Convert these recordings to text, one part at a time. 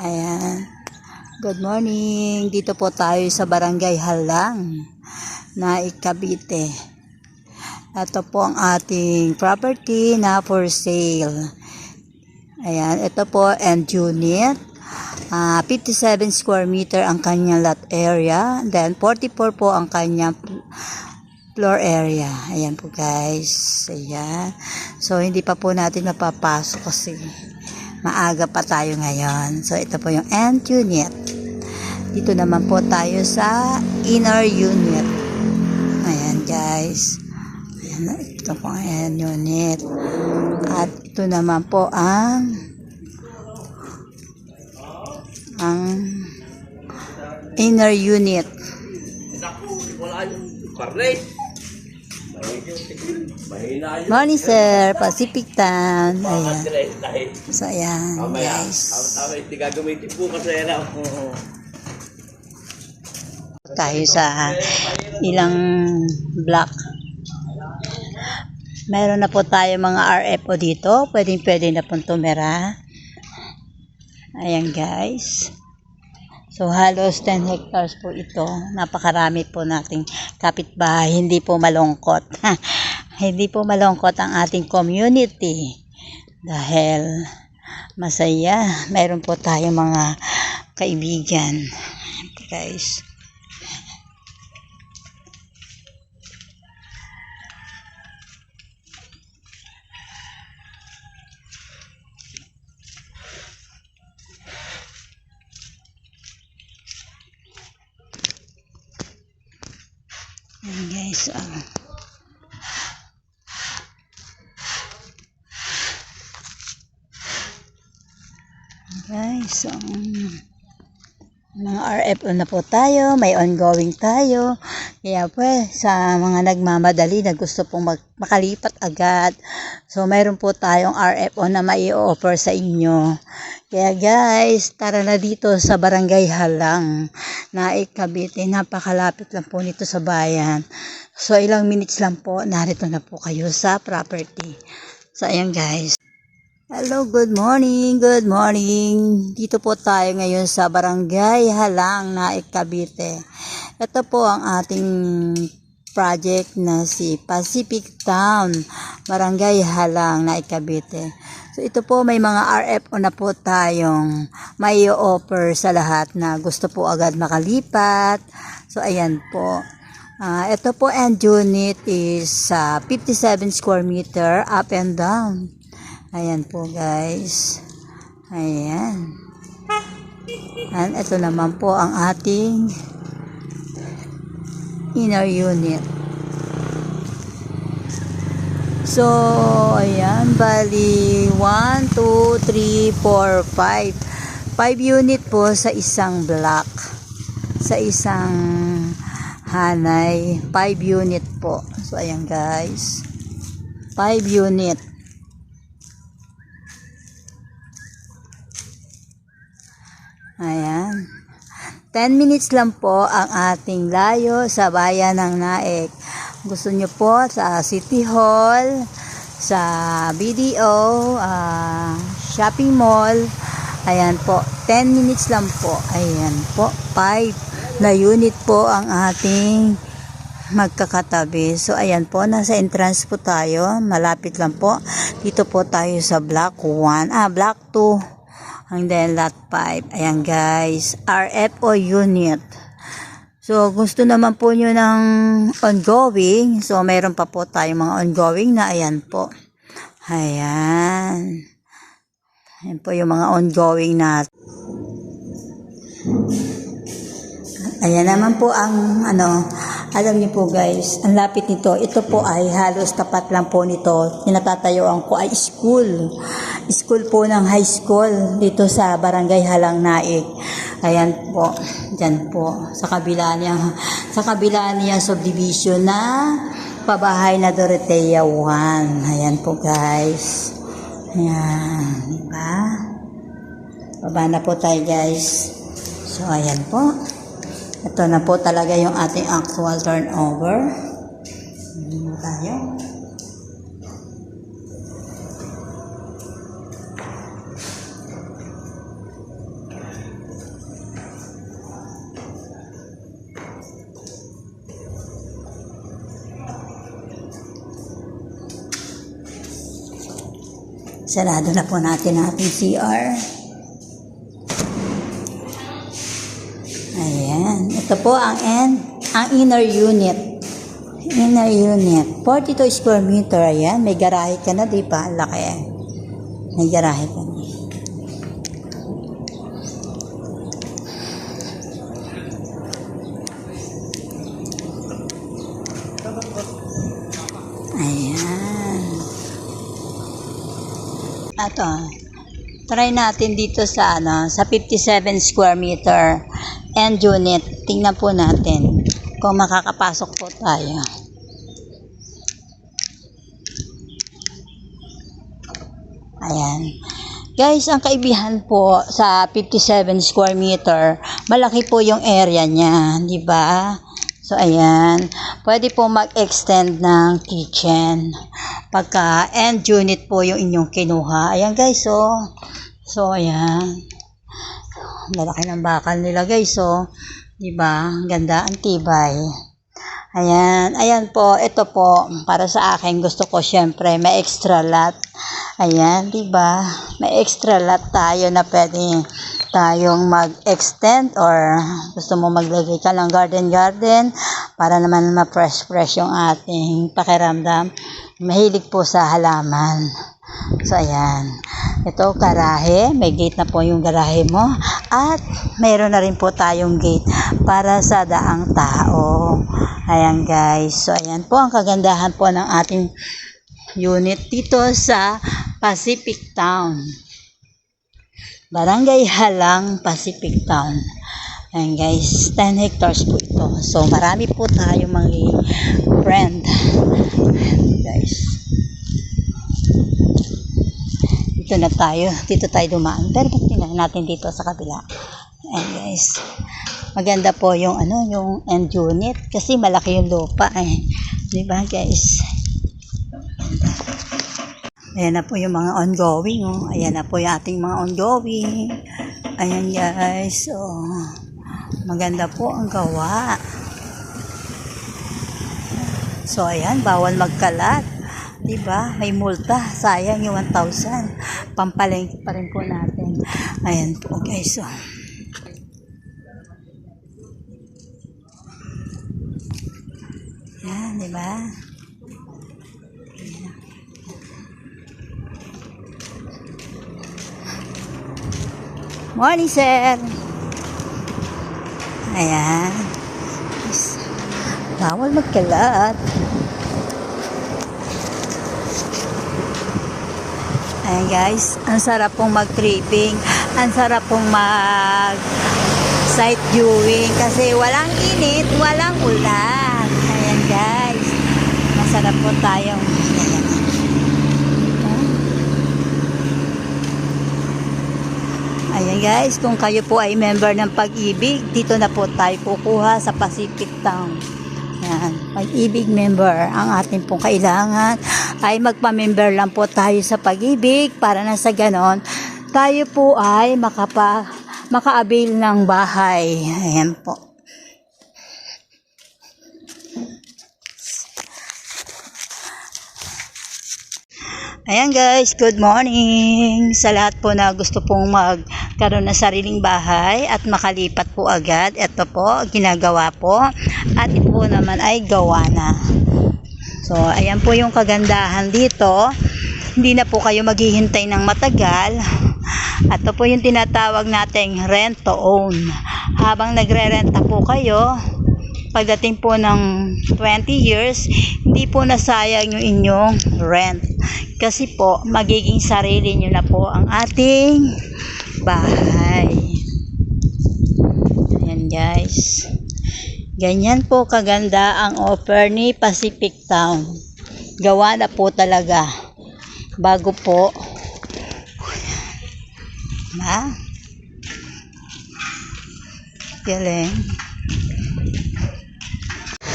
Ayan. Good morning. Dito po tayo sa Barangay Halang, Naik, Cavite. Ito po ang ating property na for sale. Ayan. Ito po end unit. 57 square meter ang kanyang lot area. Then 44 po ang kanyang floor area. Ayan po guys. Ayan. So hindi pa po natin napapasok kasi maaga pa tayo ngayon. So ito po yung end unit. Dito naman po tayo sa inner unit. Ayan guys. Ayan, ito po ang end unit. At ito naman po ang inner unit. Morning sir, Pacific Tan. Ayan. So ayan guys. Tayo sa ilang block. Meron na po tayo mga RFO dito. Pwede na pong tumira. Ayan guys. So halos 10 hectares po ito. Napakarami po nating kapitbahay. Hindi po malungkot. Hindi po malungkot ang ating community. Dahil masaya. Meron po tayong mga kaibigan. Guys. Ayan guys, mga RFO na po tayo, may ongoing tayo. Kaya po sa mga nagmamadali na gusto pong makalipat agad. So mayroon po tayong RFO na mai-offer sa inyo. Kaya guys, tara na dito sa Barangay Halang, Naik, Cavite. Napakalapit lang po nito sa bayan. So ilang minutes lang po, narito na po kayo sa property. So ayan guys. Hello, good morning, good morning. Dito po tayo ngayon sa Barangay Halang, Naik, Cavite. Ito po ang ating project na si Pacific Town, Barangay Halang, Naik, Cavite. So ito po may mga RFO na po tayong may offer sa lahat na gusto po agad makalipat. So ayan po. Ito po end unit is 57 square meter up and down. Ayan po guys. Ayan. And ito naman po ang ating inner unit. So, ayan. Bali, 1, 2, 3, 4, 5. 5 unit po sa isang block. Sa isang hanay. 5 unit po. So, ayan guys. 5 unit. Ayan. 10 minutes lang po ang ating layo sa bayan ng Naik. Gusto nyo po sa City Hall, sa BDO, shopping mall. Ayan po. 10 minutes lang po. Ayan po. 5 na unit po ang ating magkakatabi. So ayan po. Nasa entrance po tayo. Malapit lang po. Dito po tayo sa block 1. Block 2. And then lot 5. Ayan guys. RFO unit. So gusto naman po nyo ng ongoing. So mayroon pa po tayong mga ongoing na ayan po. Ayan. Ayan po yung mga ongoing na. Ayan naman po ang alam niyo po guys, ang lapit nito. Ito po ay halos tapat lang po nito. Tinatatayuan ko ay school. School po ng high school dito sa Barangay Halang, Naik. Ayan po. Diyan po. Sa kabila niya subdivision na pabahay na Dorotea 1. Ayan po guys. Ayan. Diba? Baba na po tayo guys. So ayan po. Ito na po talaga yung ating actual turnover. Ayan tayo. Sarado na po natin ang ating CR. Ayan. Ito po ang inner unit. Inner unit. 42 square meter. Ayan. May garahe ka na, di ba? Ang laki. May garahe ka na. Ayan. Ito. Try natin dito sa sa 57 square meter end unit. Tingnan po natin kung makakapasok po tayo. Ayan. Guys, ang kaibihan po sa 57 square meter, malaki po yung area niya, di ba? So, ayan. Pwede po mag-extend ng kitchen. Pagka end unit po yung inyong kinuha. Ayan, guys, oh. So, ayan. Malaki ng bakal nila, guys, oh. Diba? Ang ganda, ang tibay. Ayan. Ayan po. Ito po. Para sa akin, gusto ko syempre may extra lot. Ayan, diba? May extra lot tayo na pwede tayong mag-extend or gusto mo maglagay ka ng garden para naman ma-fresh yung ating pakiramdam. Mahilig po sa halaman. So, ayan. Ito, garahe. May gate na po yung garahe mo. At mayroon na rin po tayong gate para sa daang tao. Ayan, guys. So, ayan po ang kagandahan po ng ating unit dito sa Pacific Town. Barangay Halang, Pacific Town. Ayan, guys. 10 hectares po ito. So, marami po tayong mga friend. Ayan, guys. Dito na tayo. Dito tayo dumaan. Pero tingnan natin dito sa kabila. Ayan, guys. Maganda po yung yung end unit kasi malaki yung lupa eh. 'Di ba, guys? Ayan na po yung mga ongoing, oh. Ayan na po yung ating mga ongoing. Ayan, guys. Oh. Maganda po ang gawa. So, ayan, bawal magkalat. Diba? May multa. Sayang yung 1,000. Pampalengke pa rin po natin. Ayan po, guys. So, yan, diba? Morning, sir. Ayan. Bawal magkalat. Ayan, guys, ang sarap pong mag-tripping, ang sarap pong mag-sight viewing kasi walang init, walang ulan. Ayan, guys, masarap po tayong ayan, guys, kung kayo po ay member ng Pag-ibig, dito na po tayo kukuha sa Pacific Town. Ayan, Pag-ibig member. Ang ating pong kailangan ay magpa-member lang po tayo sa Pag-ibig para na sa ganon tayo po ay maka-avail ng bahay. Ayan po. Ayan, guys, good morning sa lahat po na gusto pong magkaroon ng sariling bahay at makalipat po agad. Ito po, ginagawa po at ito po naman ay gawa na. So, ayan po yung kagandahan dito. Hindi na po kayo maghihintay ng matagal. At ito po yung tinatawag nating rent to own. Habang nagre-renta po kayo, pagdating po ng 20 years, hindi po nasayang yung inyong rent. Kasi po, magiging sarili nyo na po ang ating bahay. Ayan, guys. Ganyan po kaganda ang offer ni Pacific Town. Gawa na po talaga. Bago po. Ha? Galing.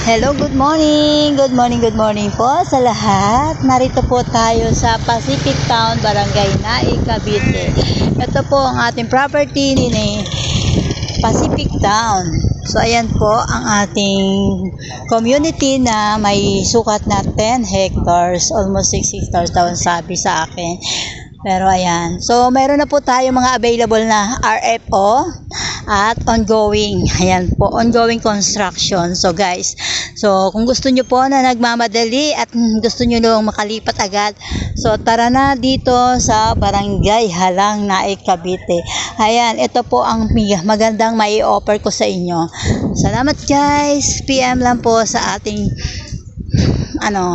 Hello, good morning. Good morning, good morning po sa lahat. Narito po tayo sa Pacific Town, Barangay Naik, Cavite. Ito po ang ating property ni Pacific Town. So, ayan po ang ating community na may sukat na 10 hectares, almost 6 hectares daw sabi sa akin. Pero ayan. So, meron na po tayo mga available na RFO at ongoing. Ayan po, ongoing construction. So, guys, so kung gusto nyo po na nagmamadali at gusto nyo nung makalipat agad, so tara na dito sa Barangay Halang, Naik, Cavite. Ayan, ito po ang magandang mai-offer ko sa inyo. Salamat guys. PM lang po sa ating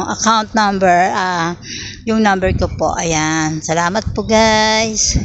account number, yung number ko po. Ayan. Salamat po guys.